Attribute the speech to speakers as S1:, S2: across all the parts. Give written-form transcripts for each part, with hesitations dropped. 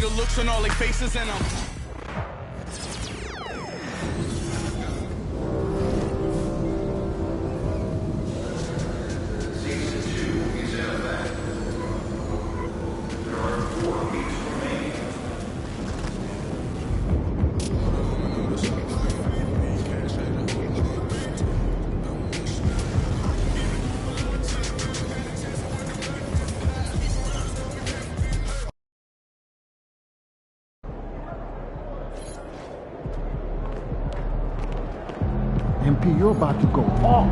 S1: the looks on all their faces and I'm...
S2: MP, you're about to go off.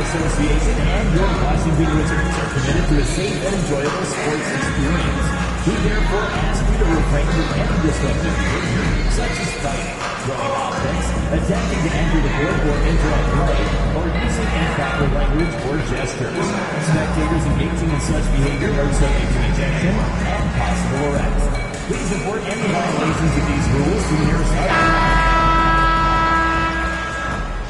S3: Association and your Washington Wizards are committed to a safe and enjoyable sports experience. We therefore ask you to refrain from any disruptive behavior, such as fighting, throwing objects, attempting to enter the court or interrupt play, or using improper language or gestures. Spectators engaging in such behavior are subject to ejection and possible arrest. Please report any violations of these rules to the nearest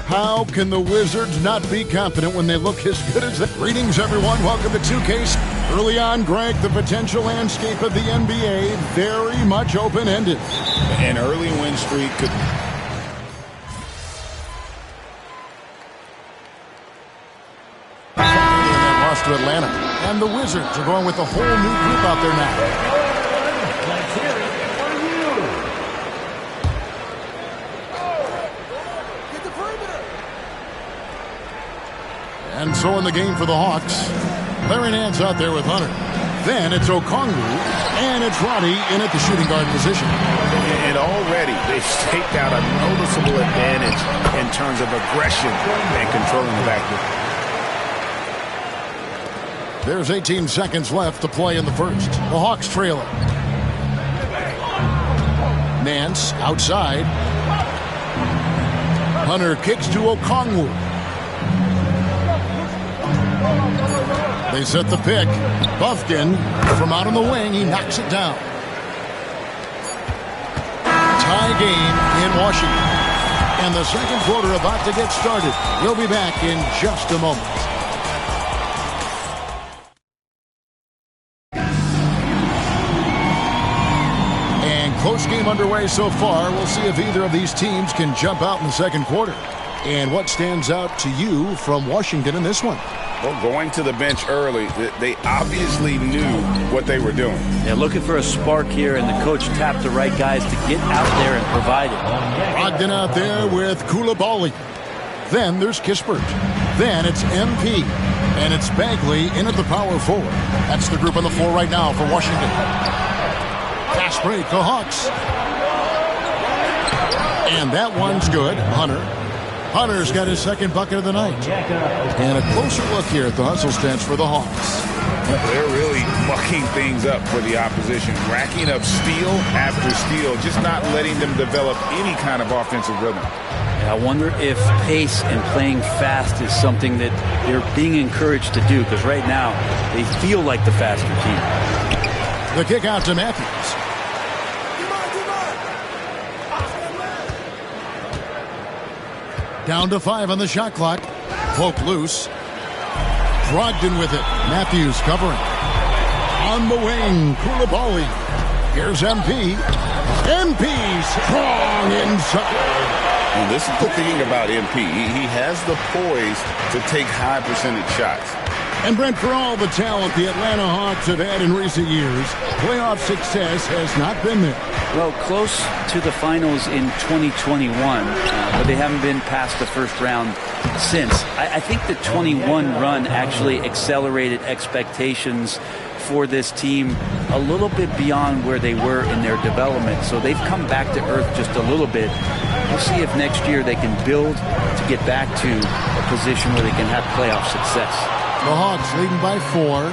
S2: How can the Wizards not be confident when they look as good as that? Greetings, everyone. Welcome to 2K. Early on, Greg, the potential landscape of the NBA very much open-ended.
S4: An early win streak could...
S2: Lost to Atlanta. And the Wizards are going with a whole new group out there now.
S3: Let's hear it for you.
S2: And so in the game for the Hawks, Larry Nance out there with Hunter. Then it's Okongwu, and it's Roddy in at the shooting guard position.
S4: And already they've staked out a noticeable advantage in terms of aggression and controlling the backcourt.
S2: There's 18 seconds left to play in the first. The Hawks trail it. Nance outside. Hunter kicks to Okongwu. They set the pick. Buffkin from out on the wing. He knocks it down. Tie game in Washington. And the second quarter about to get started. We'll be back in just a moment. And close game underway so far. We'll see if either of these teams can jump out in the second quarter. And what stands out to you from Washington in this one?
S4: Well, going to the bench early, they obviously knew what they were doing.
S5: They're looking for a spark here, and the coach tapped the right guys to get out there and provide it.
S2: Brogdon out there with Koulibaly. Then there's Kispert. Then it's MP. And it's Bagley in at the power forward. That's the group on the floor right now for Washington. Fast break, the Hawks. And that one's good. Hunter's got his second bucket of the night. And a closer look here at the hustle stance for the Hawks.
S4: They're really mucking things up for the opposition, racking up steal after steal, just not letting them develop any kind of offensive rhythm.
S5: I wonder if pace and playing fast is something that they're being encouraged to do, because right now they feel like the faster team.
S2: The kick out to Matthews. Down to 5 on the shot clock. Poke loose. Brogdon with it. Matthews covering. On the wing, Koulibaly. Here's MP. MP strong inside.
S4: And this is the thing about MP. He has the poise to take high percentage shots.
S2: And Brent, for all the talent the Atlanta Hawks have had in recent years, playoff success has not been there.
S5: Well, close to the finals in 2021, but they haven't been past the first round since. I think the 21 run actually accelerated expectations for this team a little bit beyond where they were in their development. So they've come back to earth just a little bit. We'll see if next year they can build to get back to a position where they can have playoff success.
S2: The Hawks leading by 4.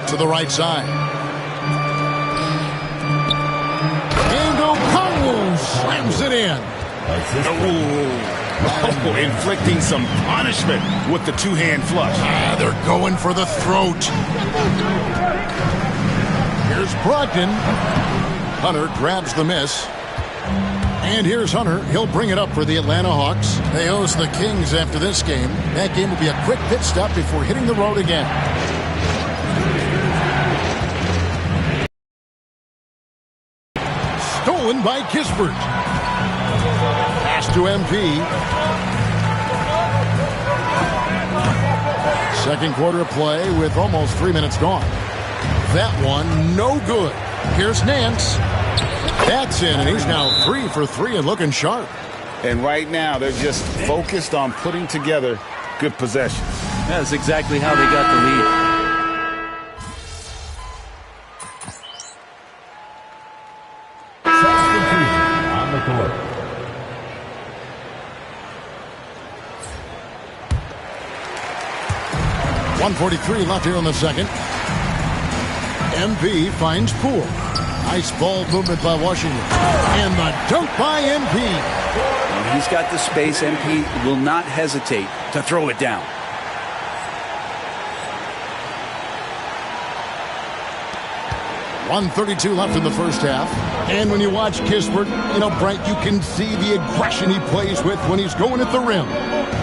S2: To the right side. And O'Connell slams it in.
S4: Oh, inflicting some punishment with the two-hand flush.
S2: They're going for the throat. Here's Brogdon. Hunter grabs the miss. And here's Hunter. He'll bring it up for the Atlanta Hawks. They host the Kings after this game. That game will be a quick pit stop before hitting the road again. Stolen by Kispert. Pass to MP. Second quarter play with almost 3 minutes gone. That one, no good. Here's Nance. That's in, and he's now 3 for 3 and looking sharp.
S4: And right now, they're just focused on putting together good possessions.
S5: That's exactly how they got the lead.
S3: On the court.
S2: .143 left here in the second. MP finds Poole. Nice ball movement by Washington. And the dunk by MP.
S5: And he's got the space. MP will not hesitate to throw it down.
S2: .132 left in the first half. And when you watch Kispert, Brent, you can see the aggression he plays with when he's going at the rim.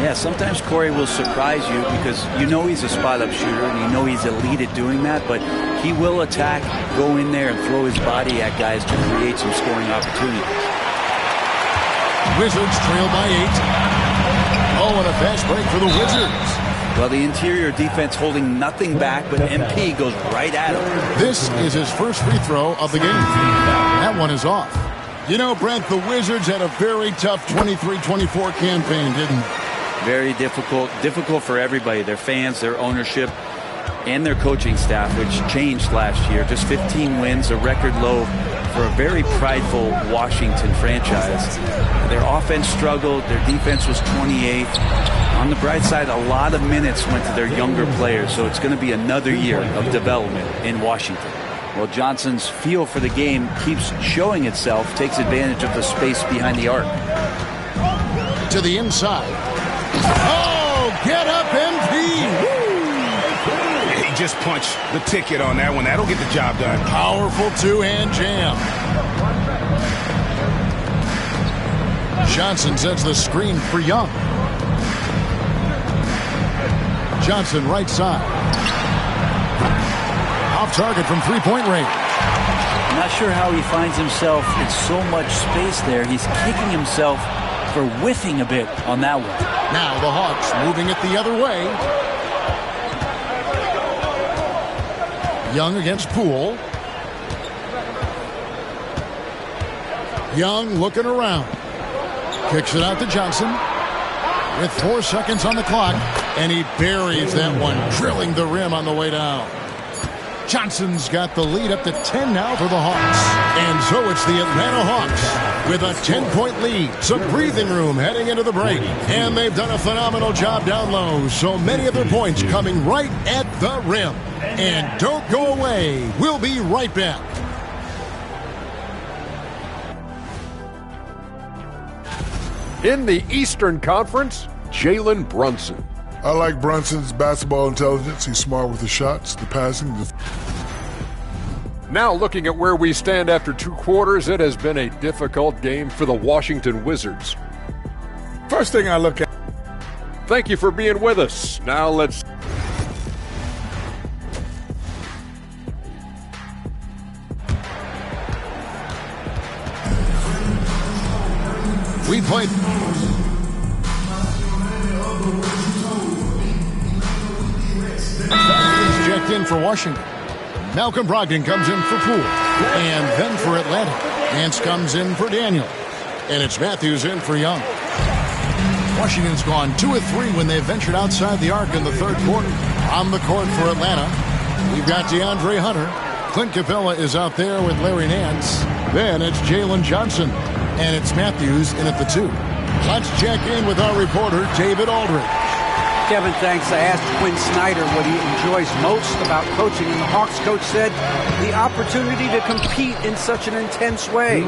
S5: Yeah, sometimes Corey will surprise you because he's a spot-up shooter and he's elite at doing that, but he will attack, go in there, and throw his body at guys to create some scoring opportunities.
S2: Wizards trail by 8. Oh, and a fast break for the Wizards.
S5: Well, the interior defense holding nothing back, but MP goes right at him.
S2: This is his first free throw of the game. That one is off. Brent, the Wizards had a very tough 23-24 campaign, didn't they?
S5: Very difficult for everybody, their fans, their ownership, and their coaching staff, which changed last year. Just 15 wins, a record low for a very prideful Washington franchise. Their offense struggled, their defense was 28th. On the bright side, a lot of minutes went to their younger players, so it's going to be another year of development in Washington. Well, Johnson's feel for the game keeps showing itself, takes advantage of the space behind the arc.
S2: To the inside. Oh, get up, MP!
S4: He just punched the ticket on that one. That'll get the job done.
S2: Powerful two-hand jam. Johnson sets the screen for Young. Johnson right side. Off target from three-point range.
S5: I'm not sure how he finds himself in so much space there. He's kicking himself for whiffing a bit on that one.
S2: Now the Hawks moving it the other way. Young against Poole. Young looking around. Kicks it out to Johnson. With 4 seconds on the clock. And he buries that one, drilling the rim on the way down. Johnson's got the lead up to 10 now for the Hawks. And so it's the Atlanta Hawks with a 10-point lead. Some breathing room heading into the break. And they've done a phenomenal job down low. So many of their points coming right at the rim. And don't go away. We'll be right back.
S6: In the Eastern Conference, Jalen Brunson.
S7: I like Brunson's basketball intelligence. He's smart with the shots, the passing.
S6: Now looking at where we stand after 2 quarters, it has been a difficult game for the Washington Wizards.
S7: First thing I look at.
S6: Thank you for being with us. Now let's...
S2: We played... checked in for Washington. Malcolm Brogdon comes in for Poole. And then for Atlanta, Nance comes in for Daniel. And it's Matthews in for Young. Washington's gone 2 of 3 when they ventured outside the arc in the third quarter. On the court for Atlanta, we've got DeAndre Hunter. Clint Capella is out there with Larry Nance. Then it's Jalen Johnson. And it's Matthews in at the 2. Let's check in with our reporter, David Aldridge.
S8: Kevin, thanks. I asked Quinn Snyder what he enjoys most about coaching, and the Hawks coach said the opportunity to compete in such an intense way.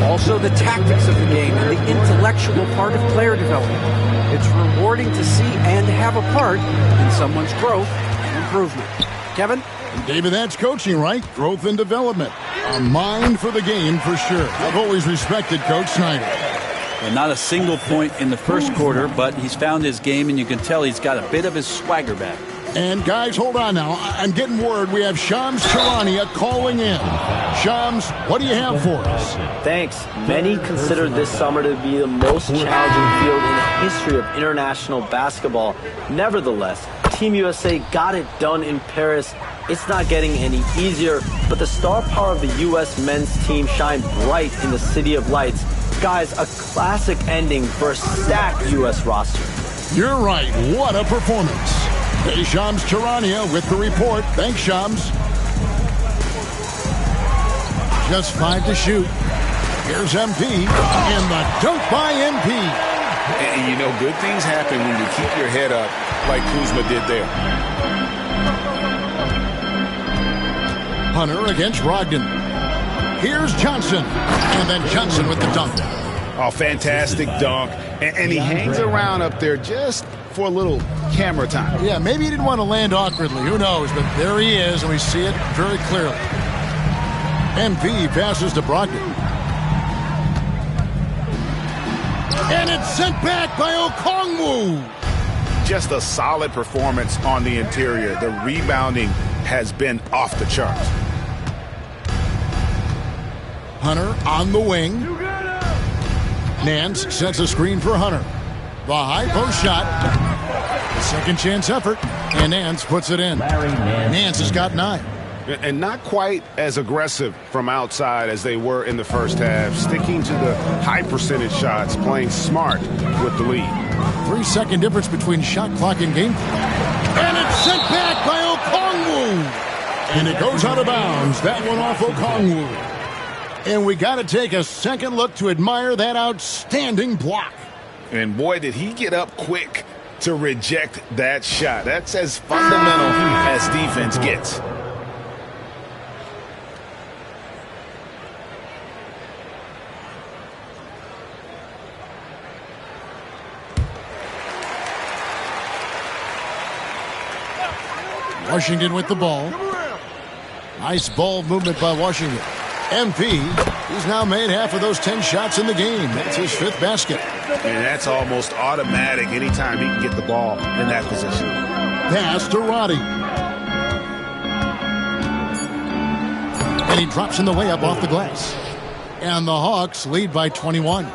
S8: Also, the tactics of the game and the intellectual part of player development. It's rewarding to see and have a part in someone's growth and improvement. Kevin?
S2: David, that's coaching, right? Growth and development. A mind for the game for sure. I've always respected Coach Snyder.
S5: And not a single point in the first quarter, but he's found his game, and you can tell he's got a bit of his swagger back.
S2: And guys, hold on now. I'm getting word we have Shams Charania calling in. Shams, what do you have for us?
S9: Thanks. Many consider this summer to be the most challenging field in the history of international basketball. Nevertheless, Team USA got it done in Paris. It's not getting any easier, but the star power of the U.S. men's team shined bright in the City of Lights. Guys, a classic ending for a stacked U.S. roster.
S2: You're right. What a performance. Hey, Shams Charania with the report. Thanks, Shams. Just 5 to shoot. Here's MP, and the dunk by MP.
S4: And you know, good things happen when you keep your head up like Kuzma did there.
S2: Hunter against Brogdon. Here's Johnson, and then Johnson with the dunk.
S4: Oh, fantastic dunk. And he hangs around up there just for a little camera time.
S2: Yeah, maybe he didn't want to land awkwardly. Who knows? But there he is, and we see it very clearly. MP passes to Brogdon. And it's sent back by Okongwu.
S4: Just a solid performance on the interior. The rebounding has been off the charts.
S2: Hunter on the wing. Nance sets a screen for Hunter. The high post shot. Second chance effort. And Nance puts it in. Nance has got 9.
S4: And not quite as aggressive from outside as they were in the first half. Sticking to the high percentage shots. Playing smart with the lead.
S2: 3-second difference between shot clock and game clock. And it's sent back by Okongwu. And it goes out of bounds. That one off Okongwu. And we got to take a second look to admire that outstanding block.
S4: And boy, did he get up quick to reject that shot. That's as fundamental as defense gets.
S2: Washington with the ball. Nice ball movement by Washington. MP, he's now made half of those 10 shots in the game. That's his 5th basket.
S4: And that's almost automatic anytime he can get the ball in that position.
S2: Pass to Roddy. And he drops in the layup off the glass. And the Hawks lead by 21.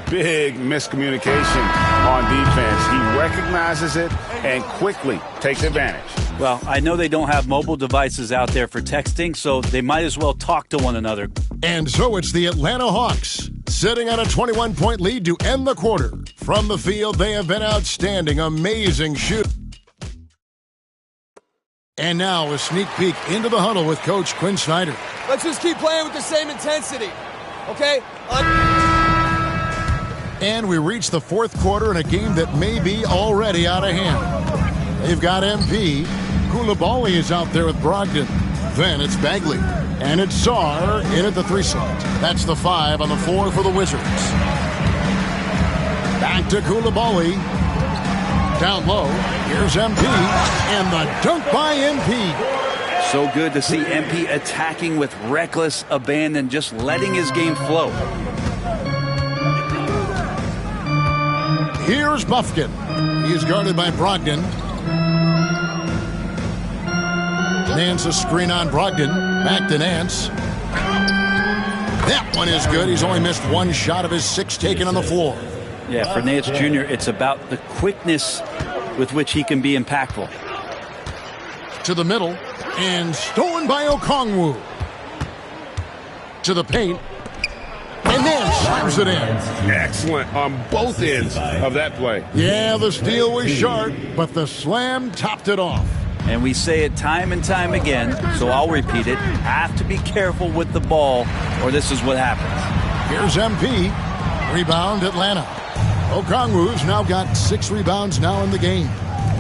S4: Big miscommunication on defense. He recognizes it and quickly takes advantage.
S5: Well, I know they don't have mobile devices out there for texting, so they might as well talk to one another.
S2: And so it's the Atlanta Hawks sitting on a 21-point lead to end the quarter. From the field, they have been outstanding, amazing shoot. And now a sneak peek into the huddle with Coach Quinn Snyder.
S10: Let's just keep playing with the same intensity, okay?
S2: And we reach the 4th quarter in a game that may be already out of hand. They've got MP. Koulibaly is out there with Brogdon. Then it's Bagley. And it's Sarr in at the 3 slot. That's the 5 on the floor for the Wizards. Back to Koulibaly. Down low. Here's MP. And the dunk by MP.
S5: So good to see MP attacking with reckless abandon, just letting his game flow.
S2: Here's Bufkin. He's guarded by Brogdon. Nance a screen on Brogdon. Back to Nance. That one is good. He's only missed 1 shot of his 6 taken on the floor.
S5: Yeah, for Nance Jr., it's about the quickness with which he can be impactful.
S2: To the middle, and stolen by Okongwu. To the paint, and then slams it in.
S4: Excellent on both ends of that play.
S2: Yeah, the steal was sharp, but the slam topped it off.
S5: And we say it time and time again, so I'll repeat it. Have to be careful with the ball, or this is what happens.
S2: Here's MP. Rebound, Atlanta. Okongwu's now got 6 rebounds now in the game.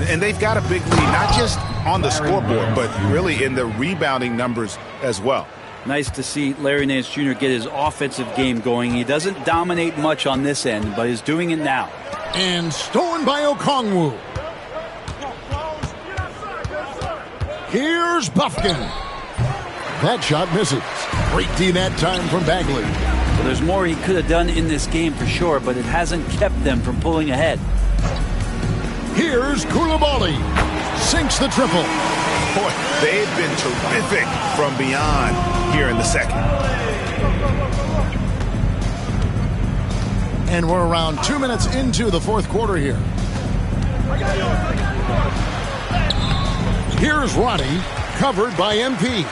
S4: And they've got a big lead, not just on the scoreboard, but really in the rebounding numbers as well.
S5: Nice to see Larry Nance Jr. get his offensive game going. He doesn't dominate much on this end, but he's doing it now.
S2: And stolen by Okongwu. Here's Bufkin. That shot misses. Great D that time from Bagley.
S5: Well, there's more he could have done in this game for sure, but it hasn't kept them from pulling ahead.
S2: Here's Koulibaly. Sinks the triple.
S4: Boy, they've been terrific from beyond here in the second.
S2: And we're around 2 minutes into the fourth quarter here. Here's Roddy, covered by MP.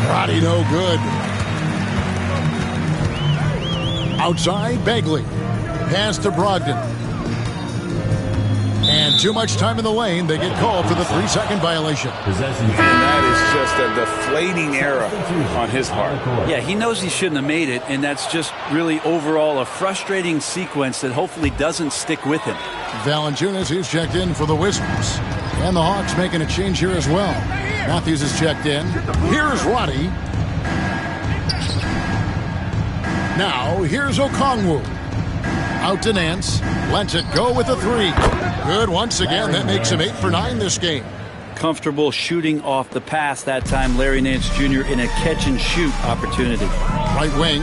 S2: Roddy no good. Outside, Bagley. Pass to Brogdon. And too much time in the lane. They get called for the 3-second violation.
S4: And that is just a deflating error on his part.
S5: Yeah, he knows he shouldn't have made it, and that's just really overall a frustrating sequence that hopefully doesn't stick with him.
S2: Valanciunas, he's checked in for the Wizards. And the Hawks making a change here as well. Matthews is checked in. Here's Roddy. Now, here's Okongwu. Out to Nance. Lets it go with a 3. Good once again. That makes him 8 for 9 this game.
S5: Comfortable shooting off the pass that time. Larry Nance Jr. in a catch-and-shoot opportunity.
S2: Right wing.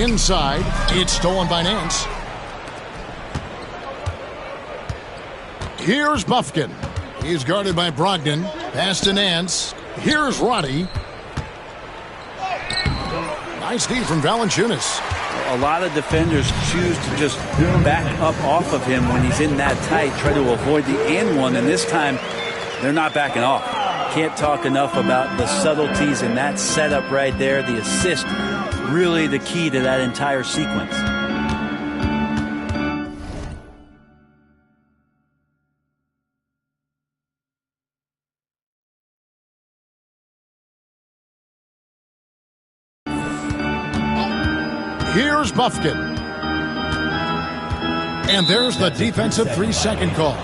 S2: Inside. It's stolen by Nance. Here's Bufkin. He's guarded by Brogdon. Pass to Nance. Here's Roddy. Nice D from Valanciunas.
S5: A lot of defenders choose to just back up off of him when he's in that tight, try to avoid the and one, and this time they're not backing off. Can't talk enough about the subtleties in that setup right there. The assist, really the key to that entire sequence.
S2: Here's Bufkin. And there's the defensive 3-second call.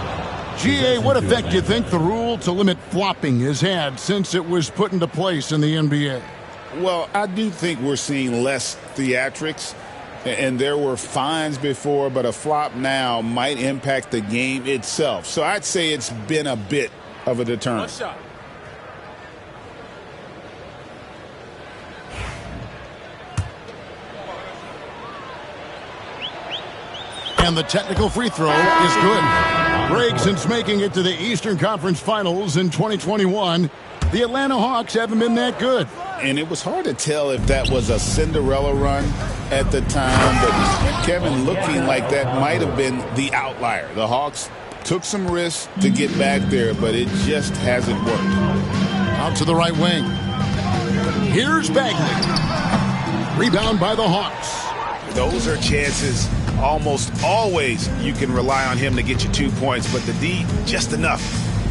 S2: GA, what effect do you think the rule to limit flopping has had since it was put into place in the NBA?
S4: Well, I do think we're seeing less theatrics, and there were fines before, but a flop now might impact the game itself. So I'd say it's been a bit of a deterrent.
S2: And the technical free throw is good. Greg, since making it to the Eastern Conference Finals in 2021, the Atlanta Hawks haven't been that good.
S4: And it was hard to tell if that was a Cinderella run at the time, but Kevin, looking like that might have been the outlier. The Hawks took some risks to get back there, but it just hasn't worked.
S2: Out to the right wing. Here's Bagley. Rebound by the Hawks.
S4: Those are chances. Almost always you can rely on him to get you 2 points, but the D just enough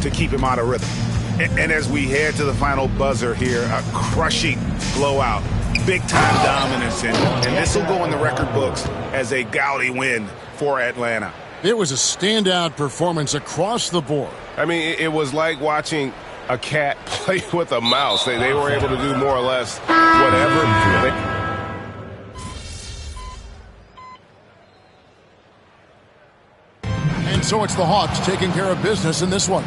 S4: to keep him out of rhythm. And as we head to the final buzzer here, a crushing blowout, big-time dominance, and this will go in the record books as a gaudy win for Atlanta.
S2: It was a standout performance across the board.
S11: I mean, it was like watching a cat play with a mouse. They were able to do more or less whatever.
S2: So it's the Hawks taking care of business in this one.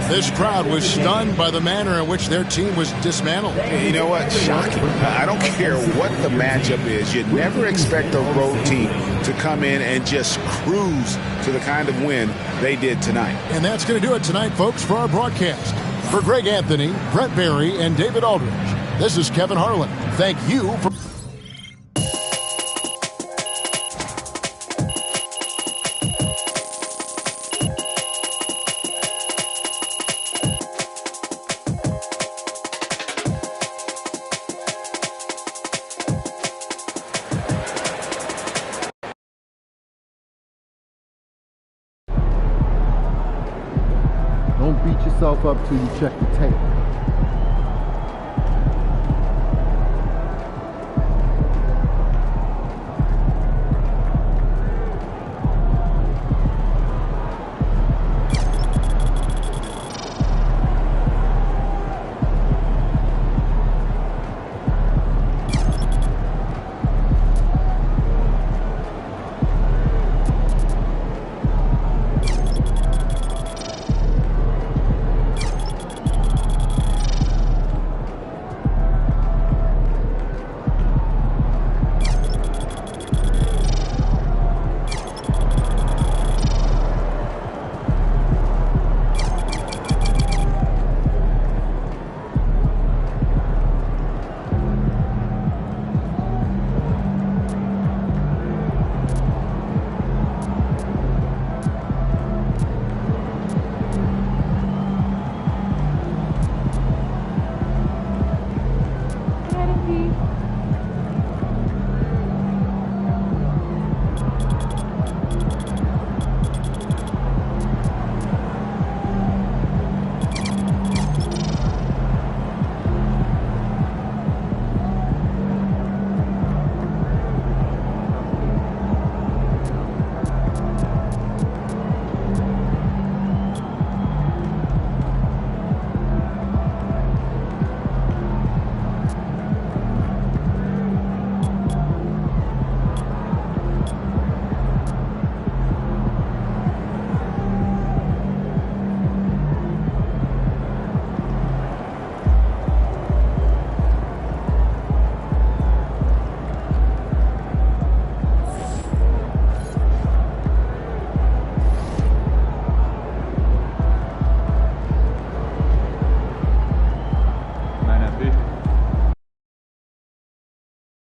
S2: This crowd was stunned by the manner in which their team was dismantled.
S4: You know what? Shocking. I don't care what the matchup is. You'd never expect a road team to come in and just cruise to the kind of win they did tonight.
S2: And that's going to do it tonight, folks, for our broadcast. For Greg Anthony, Brett Barry, and David Aldridge, this is Kevin Harlan. Thank you for...
S12: yourself up till you check the tape.